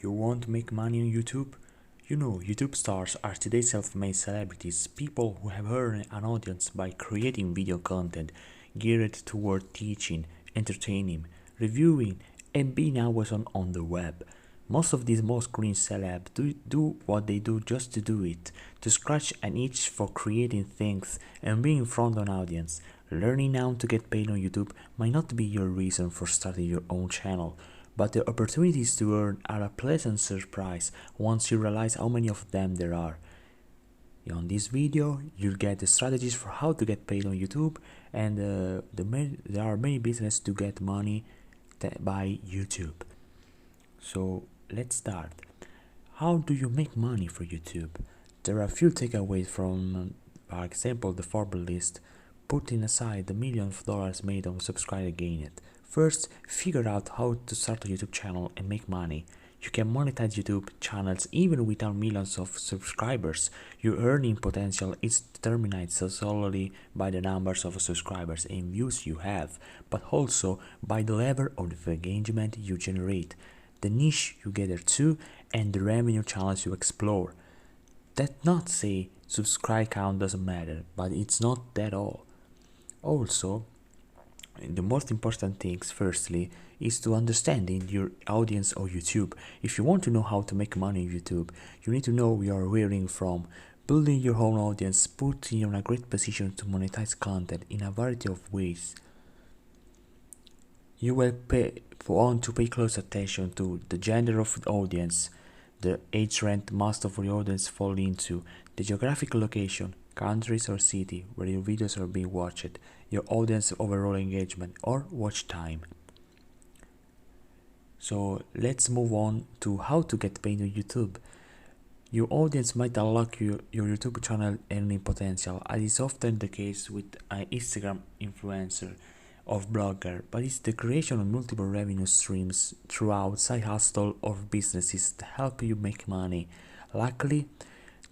You want to make money on YouTube? You know, YouTube stars are today's self-made celebrities, people who have earned an audience by creating video content geared toward teaching, entertaining, reviewing, and being always on the web. Most of these most-green celebs do what they do just to do it, to scratch an itch for creating things and being in front of an audience. Learning how to get paid on YouTube might not be your reason for starting your own channel, but the opportunities to earn are a pleasant surprise once you realize how many of them there are. On this video, you'll get the strategies for how to get paid on YouTube, and there are many businesses to get money by YouTube. So let's start. How do you make money for YouTube? There are a few takeaways from, for example, the Forbes list, putting aside the millions of dollars made on subscriber gained. First, figure out how to start a YouTube channel and make money. You can monetize YouTube channels even without millions of subscribers. Your earning potential is determined solely by the numbers of subscribers and views you have, but also by the level of engagement you generate, the niche you gather to, and the revenue channels you explore. That's not say subscribe count doesn't matter, but it's not that all. Also, the most important things, firstly, is to understanding your audience on YouTube. If you want to know how to make money on YouTube, you need to know where you are wearing from. Building your own audience puts you in a great position to monetize content in a variety of ways. You will want to pay close attention to the gender of the audience, the age range most of your audience fall into, the geographic location, countries or city where your videos are being watched, your audience overall engagement or watch time. So let's move on to how to get paid on YouTube. Your audience might unlock your YouTube channel earning potential, as is often the case with an Instagram influencer or blogger, but it's the creation of multiple revenue streams throughout side hustle or businesses that help you make money. Luckily,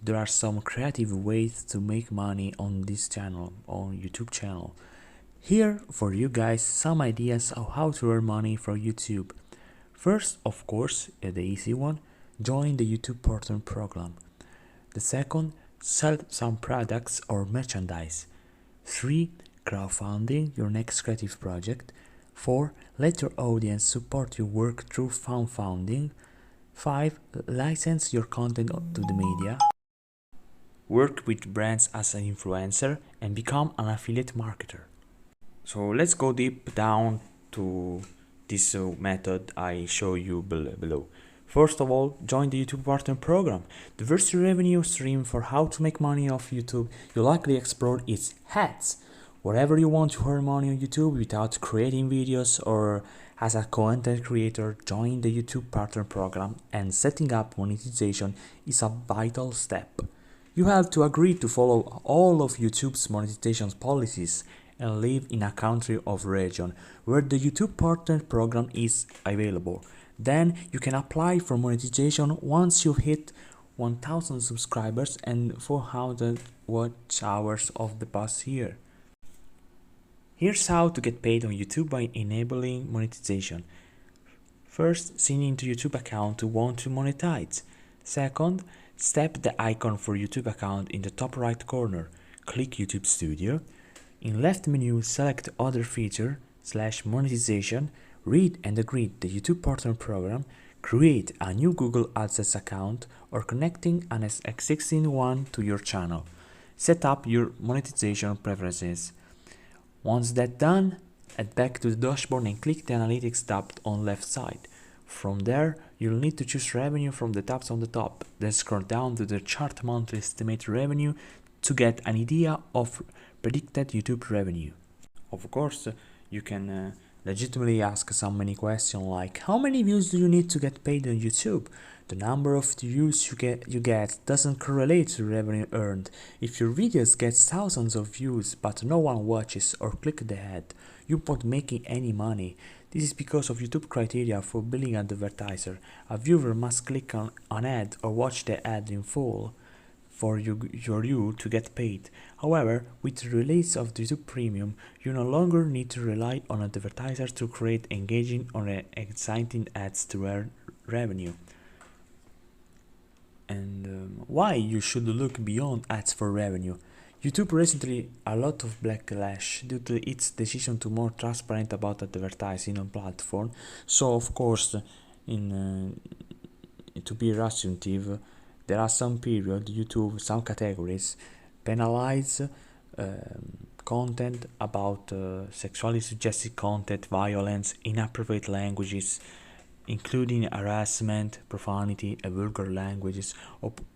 there are some creative ways to make money on this channel, on YouTube channel. Here for you guys some ideas of how to earn money from YouTube. First, of course, the easy one, join the YouTube Partner Program. The second, sell some products or merchandise. 3, crowdfunding your next creative project. 4, let your audience support your work through crowdfunding. 5, license your content to the media. Work with brands as an influencer and become an affiliate marketer. So let's go deep down to this method I show you below. First of all, join the YouTube Partner Program. The first revenue stream for how to make money off YouTube you likely explore is ads. Wherever you want to earn money on YouTube without creating videos or as a content creator, join the YouTube Partner Program, and setting up monetization is a vital step. You have to agree to follow all of YouTube's monetization policies and live in a country or region where the YouTube Partner Program is available. Then you can apply for monetization once you hit 1000 subscribers and 400 watch hours of the past year. Here's how to get paid on YouTube by enabling monetization. First, sign into YouTube account to want to monetize. Second, tap the icon for YouTube account in the top right corner. Click YouTube Studio. In left menu, select Other Feature / Monetization. Read and agree the YouTube Partner Program. Create a new Google AdSense account or connecting an existing one to your channel. Set up your monetization preferences. Once that's done, head back to the dashboard and click the Analytics tab on left side. From there, you'll need to choose revenue from the tabs on the top, then scroll down to the chart monthly estimated revenue to get an idea of predicted YouTube revenue. Of course, you can legitimately ask so many questions like, how many views do you need to get paid on YouTube? The number of views you get doesn't correlate to revenue earned. If your videos get thousands of views but no one watches or click the ad, you won't making any money. This is because of YouTube criteria for billing an advertiser. A viewer must click on an ad or watch the ad in full for you to get paid. However, with the release of the YouTube Premium, you no longer need to rely on advertisers to create engaging or exciting ads to earn revenue. and why you should look beyond ads for revenue. YouTube recently a lot of backlash due to its decision to more transparent about advertising on platform. So of course, in to be restrictive, there are some period YouTube, some categories penalize content about sexually suggestive content, violence, inappropriate languages, including harassment, profanity, and vulgar languages,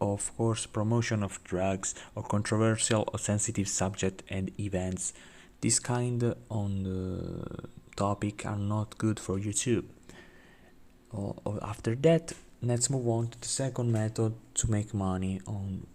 of course, promotion of drugs or controversial or sensitive subject and events. This kind on the topic are not good for YouTube. After that, let's move on to the second method to make money on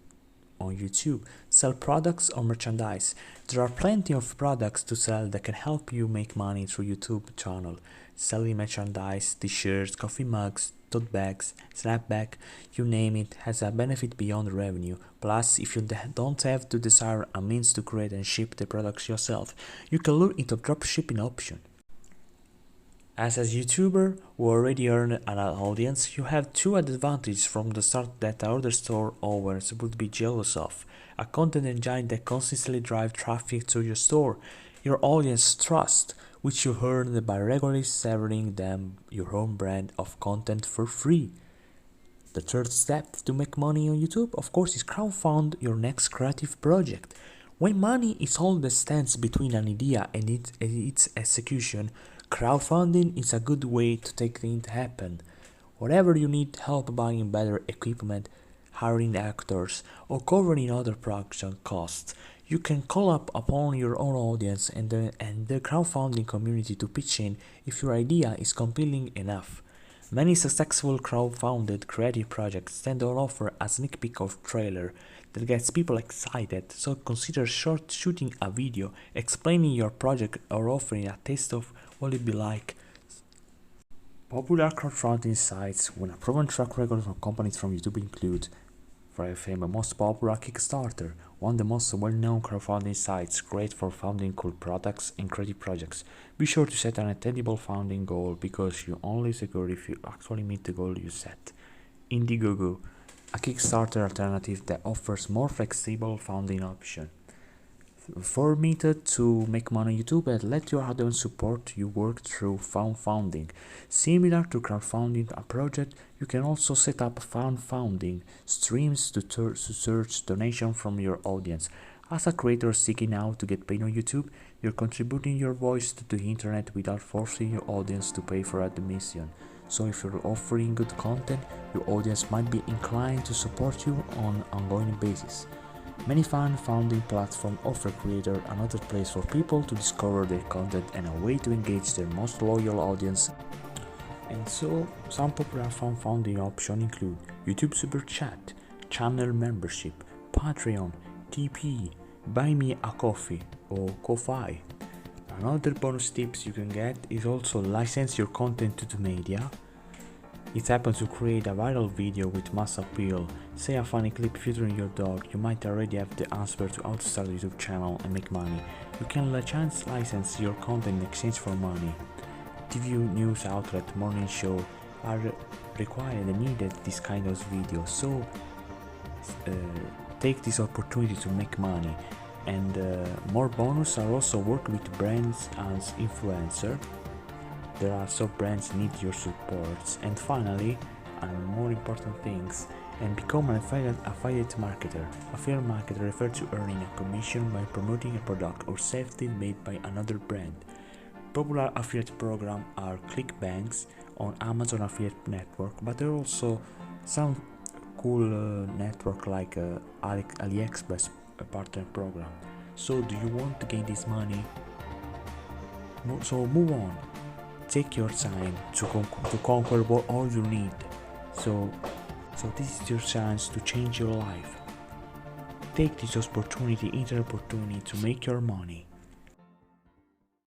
YouTube. Sell products or merchandise. There are plenty of products to sell that can help you make money through YouTube channel. Selling merchandise, t-shirts, coffee mugs, tote bags, snapback, you name it, has a benefit beyond revenue. Plus, if you don't have to desire a means to create and ship the products yourself, you can look into dropshipping option. As a YouTuber who already earned an audience, you have two advantages from the start that other store owners would be jealous of. A content engine that consistently drives traffic to your store, your audience trust, which you earn by regularly serving them your own brand of content for free. The third step to make money on YouTube, of course, is crowdfund your next creative project. When money is all that stands between an idea and its execution, crowdfunding is a good way to take things happen. Whatever you need help buying better equipment, hiring actors, or covering other production costs, you can call up upon your own audience and the crowdfunding community to pitch in if your idea is compelling enough. Many successful crowdfunded creative projects tend to offer a sneak peek of trailer that gets people excited, so consider shooting a video explaining your project or offering a taste of what it'd be like. Popular crowdfunding sites with a proven track record from companies from YouTube include, for example, most popular Kickstarter, one of the most well-known crowdfunding sites, great for funding cool products and creative projects. Be sure to set an attainable funding goal because you only secure if you actually meet the goal you set. Indiegogo, a Kickstarter alternative that offers more flexible funding option. For method to make money on YouTube and let your audience support you work through crowdfunding. Similar to crowdfunding a project, you can also set up crowdfunding streams to search donation from your audience. As a creator seeking out to get paid on YouTube, you're contributing your voice to the internet without forcing your audience to pay for admission. So if you're offering good content, your audience might be inclined to support you on an ongoing basis. Many fan-founding platforms offer creators another place for people to discover their content and a way to engage their most loyal audience. And so, some popular fan-founding options include YouTube Super Chat, channel membership, Patreon, TP, Buy Me a Coffee, or Ko-Fi. Another bonus tips you can get is also license your content to the media. It happens to create a viral video with mass appeal, say a funny clip featuring your dog, you might already have the answer to how to start a YouTube channel and make money. You can license your content in exchange for money. TV news outlet, morning show are required and needed this kind of videos, so take this opportunity to make money. And more bonus are also work with brands as influencer. There are some brands need your supports. And finally, and more important things, and become an affiliate marketer. Affiliate marketer refers to earning a commission by promoting a product or service made by another brand. Popular affiliate programs are ClickBanks on Amazon Affiliate Network, but there are also some cool network like AliExpress partner program. So do you want to gain this money? So move on. Take your time to conquer all you need. So this is your chance to change your life. Take this opportunity, to make your money.